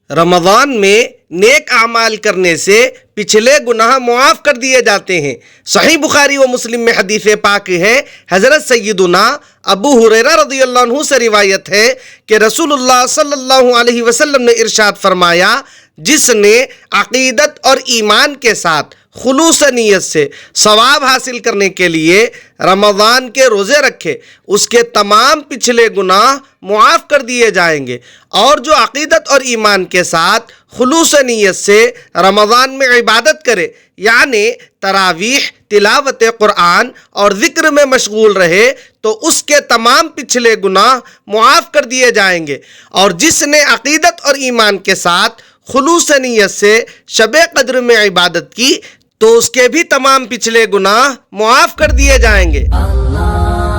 رمضان میں نیک اعمال کرنے سے پچھلے گناہ معاف کر دیے جاتے ہیں۔ صحیح بخاری و مسلم میں حدیث پاک ہے، حضرت سیدنا ابو ہریرہ رضی اللہ عنہ سے روایت ہے کہ رسول اللہ صلی اللہ علیہ وسلم نے ارشاد فرمایا، جس نے عقیدت اور ایمان کے ساتھ خلوص نیت سے ثواب حاصل کرنے کے لیے رمضان کے روزے رکھے، اس کے تمام پچھلے گناہ معاف کر دیے جائیں گے۔ اور جو عقیدت اور ایمان کے ساتھ خلوص نیت سے رمضان میں عبادت کرے، یعنی تراویح، تلاوت قرآن اور ذکر میں مشغول رہے، تو اس کے تمام پچھلے گناہ معاف کر دیے جائیں گے۔ اور جس نے عقیدت اور ایمان کے ساتھ خلوص نیت سے شب قدر میں عبادت کی، تو اس کے بھی تمام پچھلے گناہ معاف کر دیے جائیں گے۔ اللہ